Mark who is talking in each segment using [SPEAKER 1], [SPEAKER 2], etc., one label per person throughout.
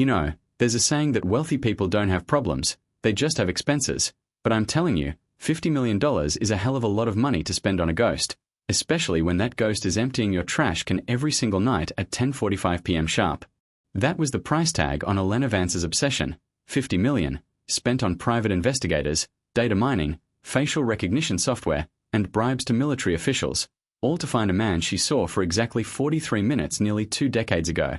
[SPEAKER 1] You know, there's a saying that wealthy people don't have problems, they just have expenses. But I'm telling you, $50 million is a hell of a lot of money to spend on a ghost, especially when that ghost is emptying your trash can every single night at 10:45 p.m. sharp. That was the price tag on Elena Vance's obsession, $50 million, spent on private investigators, data mining, facial recognition software, and bribes to military officials, all to find a man she saw for exactly 43 minutes nearly 2 decades ago.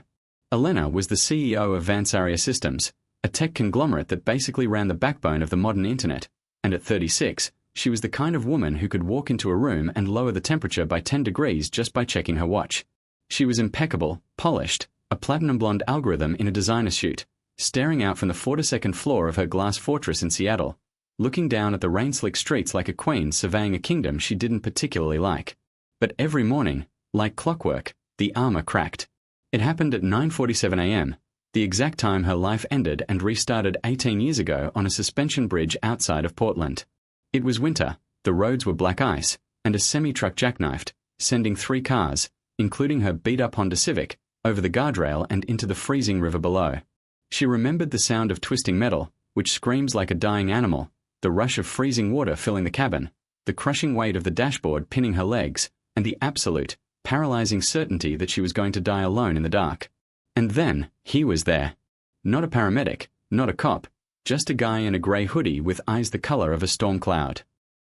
[SPEAKER 1] Elena was the CEO of Vansaria Systems, a tech conglomerate that basically ran the backbone of the modern internet, and at 36, she was the kind of woman who could walk into a room and lower the temperature by 10 degrees just by checking her watch. She was impeccable, polished, a platinum blonde algorithm in a designer suit, staring out from the 42nd floor of her glass fortress in Seattle, looking down at the rain-slick streets like a queen surveying a kingdom she didn't particularly like. But every morning, like clockwork, the armor cracked. It happened at 9:47 a.m., the exact time her life ended and restarted 18 years ago on a suspension bridge outside of Portland. It was winter, the roads were black ice, and a semi-truck jackknifed, sending 3 cars, including her beat-up Honda Civic, over the guardrail and into the freezing river below. She remembered the sound of twisting metal, which screams like a dying animal, the rush of freezing water filling the cabin, the crushing weight of the dashboard pinning her legs, and the absolute, paralyzing certainty that she was going to die alone in the dark. And then, he was there. Not a paramedic, not a cop, just a guy in a grey hoodie with eyes the color of a storm cloud.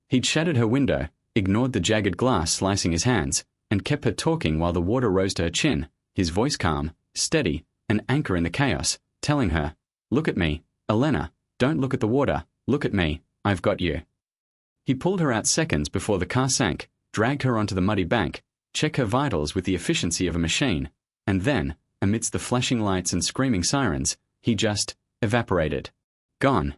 [SPEAKER 1] He'd shattered her window, ignored the jagged glass slicing his hands, and kept her talking while the water rose to her chin, his voice calm, steady, an anchor in the chaos, telling her, "Look at me, Elena, don't look at the water, look at me, I've got you." He pulled her out seconds before the car sank, dragged her onto the muddy bank, checked her vitals with the efficiency of a machine, and then, amidst the flashing lights and screaming sirens, he just evaporated. Gone.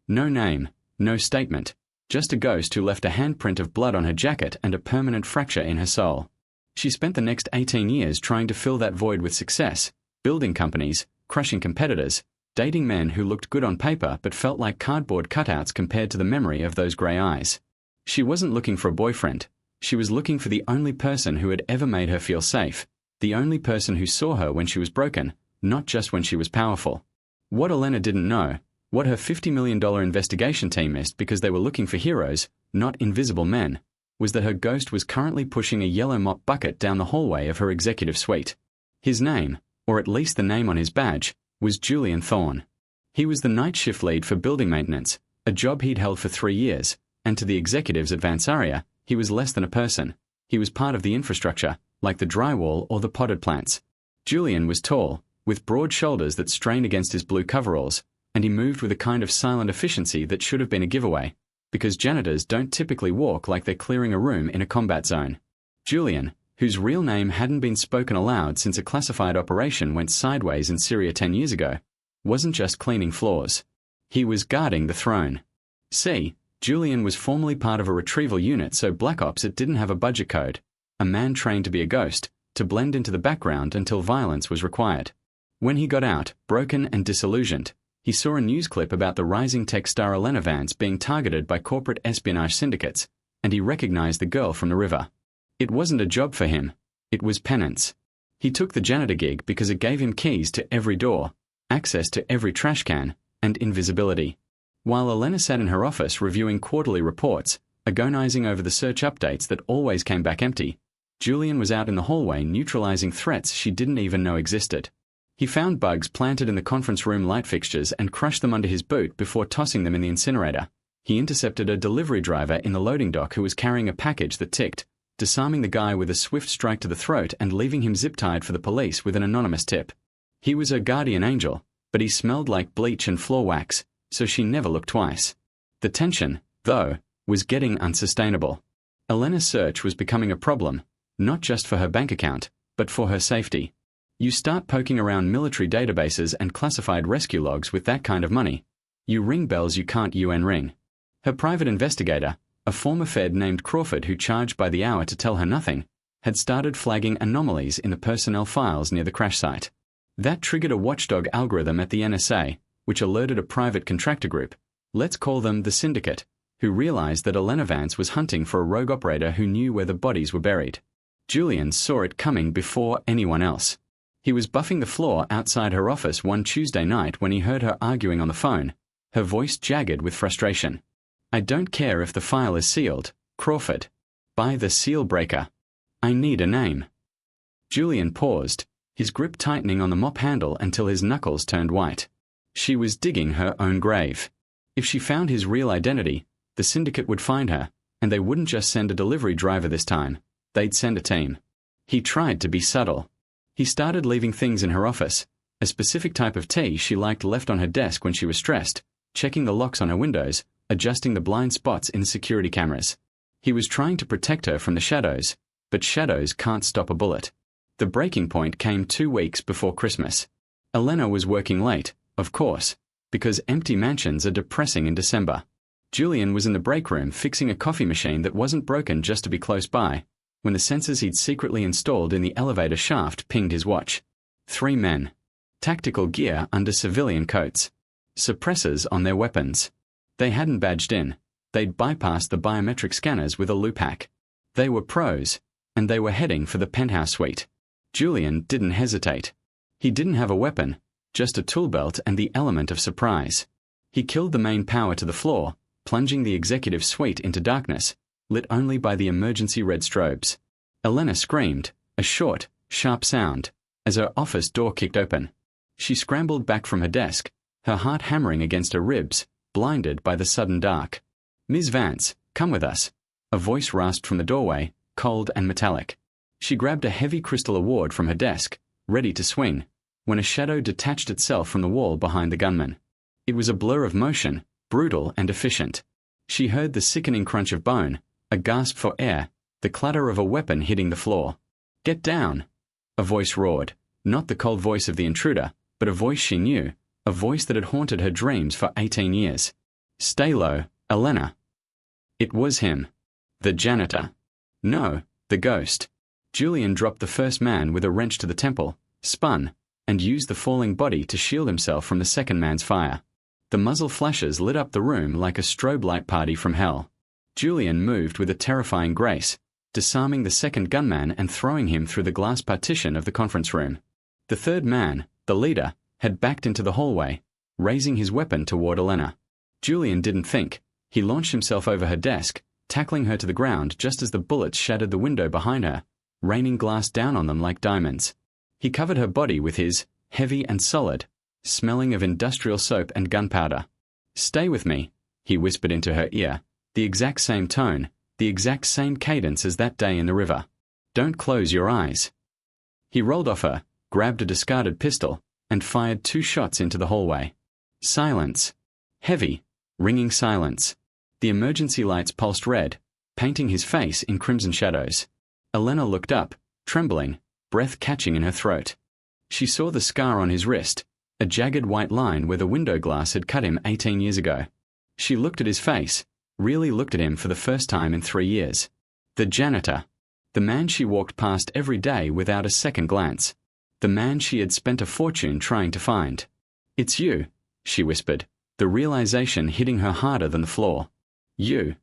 [SPEAKER 1] No name, no statement, just a ghost who left a handprint of blood on her jacket and a permanent fracture in her soul. She spent the next 18 years trying to fill that void with success, building companies, crushing competitors, dating men who looked good on paper but felt like cardboard cutouts compared to the memory of those grey eyes. She wasn't looking for a boyfriend. She was looking for the only person who had ever made her feel safe, the only person who saw her when she was broken, not just when she was powerful. What Elena didn't know, what her $50 million investigation team missed because they were looking for heroes, not invisible men, was that her ghost was currently pushing a yellow mop bucket down the hallway of her executive suite. His name, or at least the name on his badge, was Julian Thorne. He was the night shift lead for building maintenance, a job he'd held for 3 years, and to the executives at Vansaria, he was less than a person. He was part of the infrastructure, like the drywall or the potted plants. Julian was tall, with broad shoulders that strained against his blue coveralls, and he moved with a kind of silent efficiency that should have been a giveaway, because janitors don't typically walk like they're clearing a room in a combat zone. Julian, whose real name hadn't been spoken aloud since a classified operation went sideways in Syria 10 years ago, wasn't just cleaning floors. He was guarding the throne. See, Julian was formerly part of a retrieval unit, so Black Ops it didn't have a budget code, a man trained to be a ghost, to blend into the background until violence was required. When he got out, broken and disillusioned, he saw a news clip about the rising tech star Elena Vance being targeted by corporate espionage syndicates, and he recognized the girl from the river. It wasn't a job for him, it was penance. He took the janitor gig because it gave him keys to every door, access to every trash can, and invisibility. While Elena sat in her office reviewing quarterly reports, agonizing over the search updates that always came back empty, Julian was out in the hallway neutralizing threats she didn't even know existed. He found bugs planted in the conference room light fixtures and crushed them under his boot before tossing them in the incinerator. He intercepted a delivery driver in the loading dock who was carrying a package that ticked, disarming the guy with a swift strike to the throat and leaving him zip-tied for the police with an anonymous tip. He was her guardian angel, but he smelled like bleach and floor wax, so she never looked twice. The tension, though, was getting unsustainable. Elena's search was becoming a problem, not just for her bank account, but for her safety. You start poking around military databases and classified rescue logs with that kind of money. You ring bells you can't UN ring. Her private investigator, a former Fed named Crawford who charged by the hour to tell her nothing, had started flagging anomalies in the personnel files near the crash site. That triggered a watchdog algorithm at the NSA, which alerted a private contractor group, let's call them the Syndicate, who realized that Elena Vance was hunting for a rogue operator who knew where the bodies were buried. Julian saw it coming before anyone else. He was buffing the floor outside her office one Tuesday night when he heard her arguing on the phone, her voice jagged with frustration. "I don't care if the file is sealed, Crawford. Buy the seal breaker. I need a name." Julian paused, his grip tightening on the mop handle until his knuckles turned white. She was digging her own grave. If she found his real identity, the syndicate would find her, and they wouldn't just send a delivery driver this time. They'd send a team. He tried to be subtle. He started leaving things in her office, a specific type of tea she liked left on her desk when she was stressed, checking the locks on her windows, adjusting the blind spots in the security cameras. He was trying to protect her from the shadows, but shadows can't stop a bullet. The breaking point came 2 weeks before Christmas. Elena was working late, of course, because empty mansions are depressing in December. Julian was in the break room fixing a coffee machine that wasn't broken just to be close by, when the sensors he'd secretly installed in the elevator shaft pinged his watch. 3 men. Tactical gear under civilian coats. Suppressors on their weapons. They hadn't badged in. They'd bypassed the biometric scanners with a loop hack. They were pros, and they were heading for the penthouse suite. Julian didn't hesitate. He didn't have a weapon, just a tool belt and the element of surprise. He killed the main power to the floor, plunging the executive suite into darkness, lit only by the emergency red strobes. Elena screamed, a short, sharp sound, as her office door kicked open. She scrambled back from her desk, her heart hammering against her ribs, blinded by the sudden dark. "Ms. Vance, come with us." A voice rasped from the doorway, cold and metallic. She grabbed a heavy crystal award from her desk, ready to swing, when a shadow detached itself from the wall behind the gunman. It was a blur of motion, brutal and efficient. She heard the sickening crunch of bone, a gasp for air, the clatter of a weapon hitting the floor. "Get down!" A voice roared, not the cold voice of the intruder, but a voice she knew, a voice that had haunted her dreams for 18 years. "Stay low, Elena." It was him. The janitor. No, the ghost. Julian dropped the first man with a wrench to the temple, spun, and used the falling body to shield himself from the second man's fire. The muzzle flashes lit up the room like a strobe light party from hell. Julian moved with a terrifying grace, disarming the second gunman and throwing him through the glass partition of the conference room. The third man, the leader, had backed into the hallway, raising his weapon toward Elena. Julian didn't think. He launched himself over her desk, tackling her to the ground just as the bullets shattered the window behind her, raining glass down on them like diamonds. He covered her body with his, heavy and solid, smelling of industrial soap and gunpowder. "Stay with me," he whispered into her ear, the exact same tone, the exact same cadence as that day in the river. "Don't close your eyes." He rolled off her, grabbed a discarded pistol, and fired 2 shots into the hallway. Silence. Heavy, ringing silence. The emergency lights pulsed red, painting his face in crimson shadows. Elena looked up, trembling, breath catching in her throat. She saw the scar on his wrist, a jagged white line where the window glass had cut him 18 years ago. She looked at his face, really looked at him for the first time in 3 years. The janitor. The man she walked past every day without a second glance. The man she had spent a fortune trying to find. "It's you," she whispered, the realization hitting her harder than the floor. You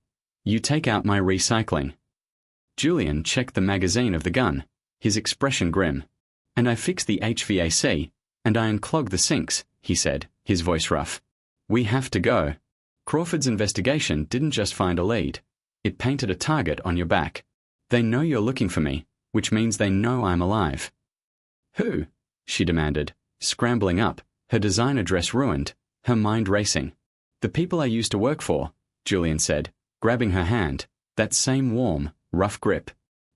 [SPEAKER 1] take out my recycling." Julian checked the magazine of the gun, his expression grim. "And I fixed the HVAC, and I unclogged the sinks," he said, his voice rough. "We have to go." Crawford's investigation didn't just find a lead. It painted a target on your back. "They know you're looking for me, which means they know I'm alive." "Who?" she demanded, scrambling up, her designer dress ruined, her mind racing. "The people I used to work for," Julian said, grabbing her hand, that same warm, rough grip.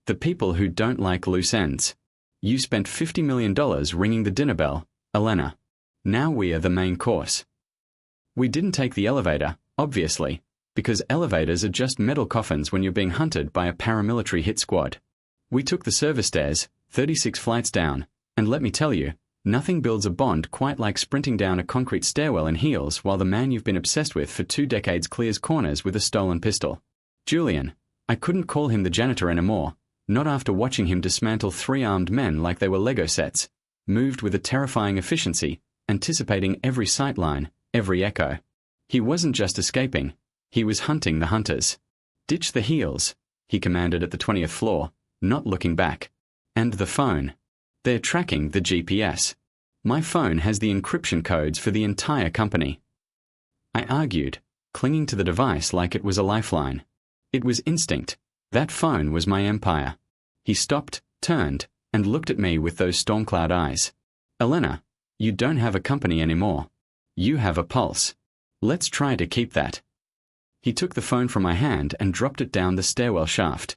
[SPEAKER 1] "The people who don't like loose ends. You spent $50 million ringing the dinner bell, Elena. Now we are the main course." We didn't take the elevator, obviously, because elevators are just metal coffins when you're being hunted by a paramilitary hit squad. We took the service stairs, 36 flights down, and let me tell you, nothing builds a bond quite like sprinting down a concrete stairwell in heels while the man you've been obsessed with for 2 decades clears corners with a stolen pistol. Julian. I couldn't call him the janitor anymore, not after watching him dismantle 3 armed men like they were Lego sets, moved with a terrifying efficiency, anticipating every sightline, every echo. He wasn't just escaping, he was hunting the hunters. "Ditch the heels," he commanded at the 20th floor, not looking back. "And the phone." They're tracking the GPS. My phone has the encryption codes for the entire company. I argued, clinging to the device like it was a lifeline. It was instinct. That phone was my empire. He stopped, turned, and looked at me with those storm cloud eyes. Elena, you don't have a company anymore. You have a pulse. Let's try to keep that. He took the phone from my hand and dropped it down the stairwell shaft.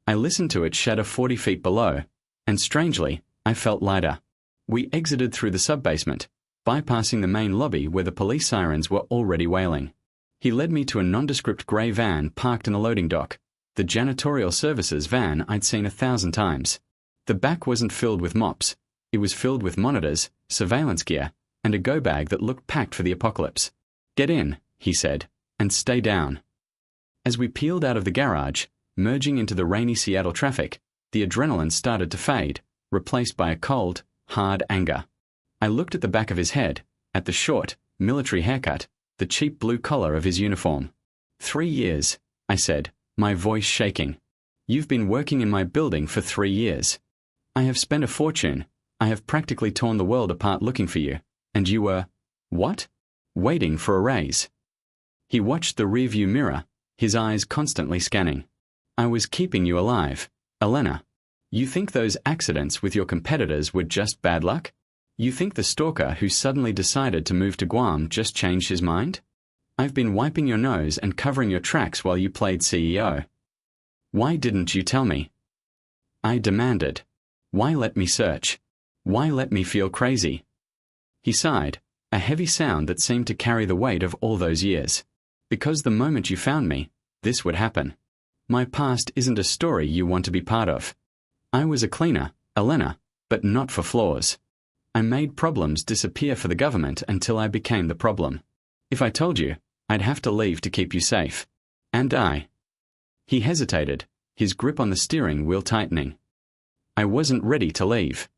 [SPEAKER 1] I listened to it shatter 40 feet below, and strangely, I felt lighter. We exited through the sub-basement, bypassing the main lobby where the police sirens were already wailing. He led me to a nondescript grey van parked in the loading dock, the janitorial services van I'd seen 1,000 times. The back wasn't filled with mops. It was filled with monitors, surveillance gear, and a go bag that looked packed for the apocalypse. Get in, he said, and stay down. As we peeled out of the garage, merging into the rainy Seattle traffic, the adrenaline started to fade, replaced by a cold, hard anger. I looked at the back of his head, at the short, military haircut, the cheap blue collar of his uniform. 3 years, I said, my voice shaking. You've been working in my building for 3 years. I have spent a fortune. I have practically torn the world apart looking for you, and you were, what? Waiting for a raise. He watched the rearview mirror, his eyes constantly scanning. I was keeping you alive, Elena. You think those accidents with your competitors were just bad luck? You think the stalker who suddenly decided to move to Guam just changed his mind? I've been wiping your nose and covering your tracks while you played CEO. Why didn't you tell me? I demanded. Why let me search? Why let me feel crazy? He sighed, a heavy sound that seemed to carry the weight of all those years. Because the moment you found me, this would happen. My past isn't a story you want to be part of. I was a cleaner, Elena, but not for flaws. I made problems disappear for the government until I became the problem. If I told you, I'd have to leave to keep you safe. And I. He hesitated, his grip on the steering wheel tightening. I wasn't ready to leave.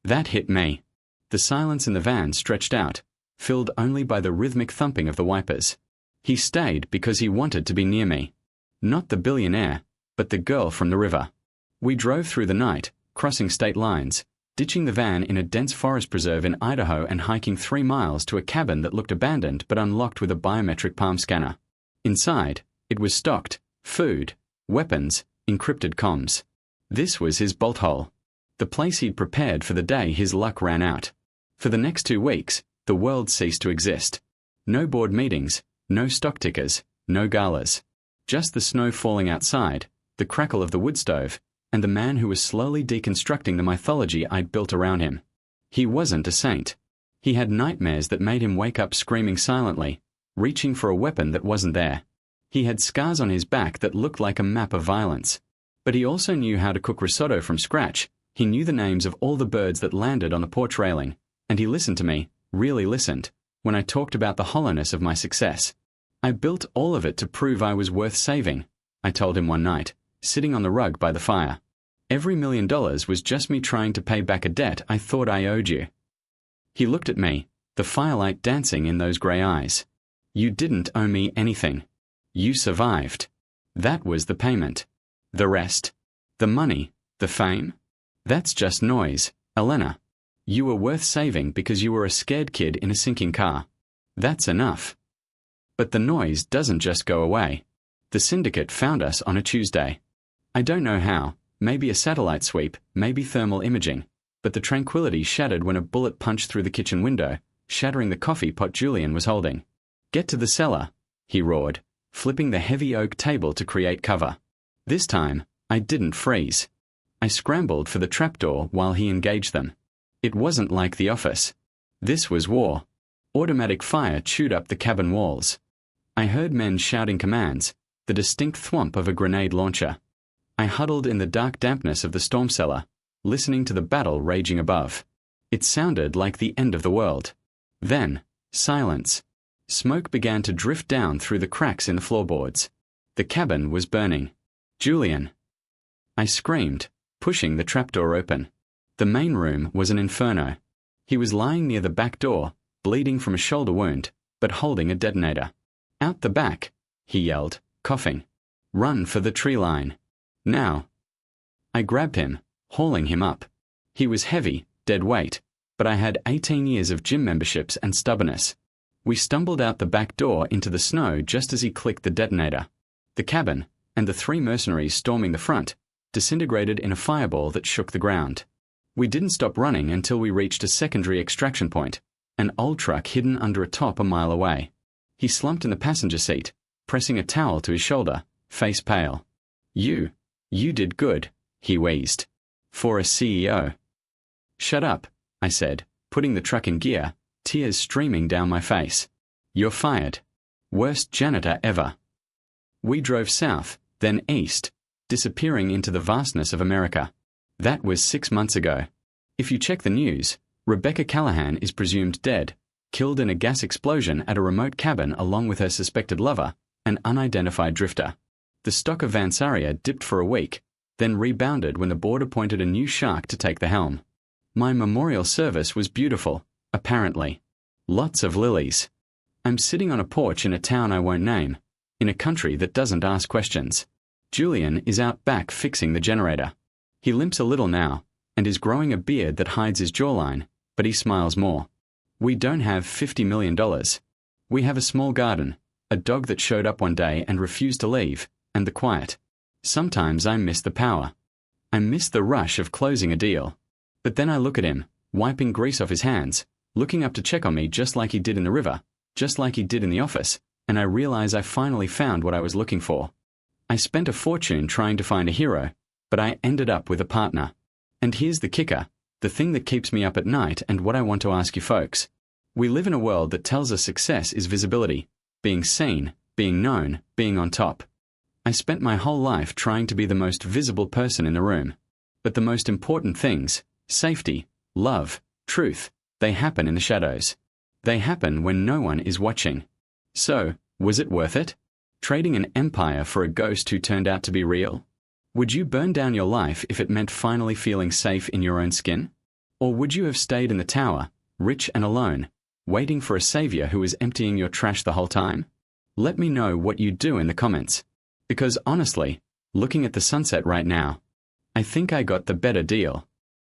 [SPEAKER 1] That hit me. The silence in the van stretched out, filled only by the rhythmic thumping of the wipers. He stayed because he wanted to be near me. Not the billionaire, but the girl from the river. We drove through the night, crossing state lines, ditching the van in a dense forest preserve in Idaho and hiking 3 miles to a cabin that looked abandoned but unlocked with a biometric palm scanner. Inside, it was stocked, food, weapons, encrypted comms. This was his bolt hole. The place he'd prepared for the day his luck ran out. For the next 2 weeks, the world ceased to exist. No board meetings, no stock tickers, no galas. Just the snow falling outside, the crackle of the wood stove, and the man who was slowly deconstructing the mythology I'd built around him. He wasn't a saint. He had nightmares that made him wake up screaming silently, reaching for a weapon that wasn't there. He had scars on his back that looked like a map of violence. But he also knew how to cook risotto from scratch. He knew the names of all the birds that landed on the porch railing, and he listened to me, really listened, when I talked about the hollowness of my success. I built all of it to prove I was worth saving, I told him one night, sitting on the rug by the fire. Every $1 million was just me trying to pay back a debt I thought I owed you. He looked at me, the firelight dancing in those grey eyes. You didn't owe me anything. You survived. That was the payment. The rest, the money, the fame, that's just noise, Elena. You were worth saving because you were a scared kid in a sinking car. That's enough. But the noise doesn't just go away. The syndicate found us on a Tuesday. I don't know how, maybe a satellite sweep, maybe thermal imaging, but the tranquility shattered when a bullet punched through the kitchen window, shattering the coffee pot Julian was holding. Get to the cellar, he roared, flipping the heavy oak table to create cover. This time, I didn't freeze. I scrambled for the trapdoor while he engaged them. It wasn't like the office. This was war. Automatic fire chewed up the cabin walls. I heard men shouting commands, the distinct thwomp of a grenade launcher. I huddled in the dark dampness of the storm cellar, listening to the battle raging above. It sounded like the end of the world. Then, silence. Smoke began to drift down through the cracks in the floorboards. The cabin was burning. Julian! I screamed, pushing the trapdoor open. The main room was an inferno. He was lying near the back door, bleeding from a shoulder wound, but holding a detonator. Out the back, he yelled, coughing. Run for the tree line. Now. I grabbed him, hauling him up. He was heavy, dead weight, but I had 18 years of gym memberships and stubbornness. We stumbled out the back door into the snow just as he clicked the detonator. The cabin, and the 3 mercenaries storming the front, disintegrated in a fireball that shook the ground. We didn't stop running until we reached a secondary extraction point, an old truck hidden under a top a mile away. He slumped in the passenger seat, pressing a towel to his shoulder, face pale. You did good, he wheezed. For a CEO. Shut up, I said, putting the truck in gear, tears streaming down my face. You're fired. Worst janitor ever. We drove south, then east, disappearing into the vastness of America. That was 6 months ago. If you check the news, Rebecca Callahan is presumed dead, killed in a gas explosion at a remote cabin along with her suspected lover, an unidentified drifter. The stock of Vansaria dipped for a week, then rebounded when the board appointed a new shark to take the helm. My memorial service was beautiful, apparently. Lots of lilies. I'm sitting on a porch in a town I won't name, in a country that doesn't ask questions. Julian is out back fixing the generator. He limps a little now, and is growing a beard that hides his jawline, but he smiles more. We don't have $50 million. We have a small garden, a dog that showed up one day and refused to leave, and the quiet. Sometimes I miss the power. I miss the rush of closing a deal. But then I look at him, wiping grease off his hands, looking up to check on me just like he did in the river, just like he did in the office, and I realize I finally found what I was looking for. I spent a fortune trying to find a hero, but I ended up with a partner. And here's the kicker, the thing that keeps me up at night and what I want to ask you folks. We live in a world that tells us success is visibility, being seen, being known, being on top. I spent my whole life trying to be the most visible person in the room. But the most important things, safety, love, truth, they happen in the shadows. They happen when no one is watching. So, was it worth it? Trading an empire for a ghost who turned out to be real? Would you burn down your life if it meant finally feeling safe in your own skin? Or would you have stayed in the tower, rich and alone, waiting for a savior who was emptying your trash the whole time? Let me know what you'd do in the comments. Because honestly, looking at the sunset right now, I think I got the better deal.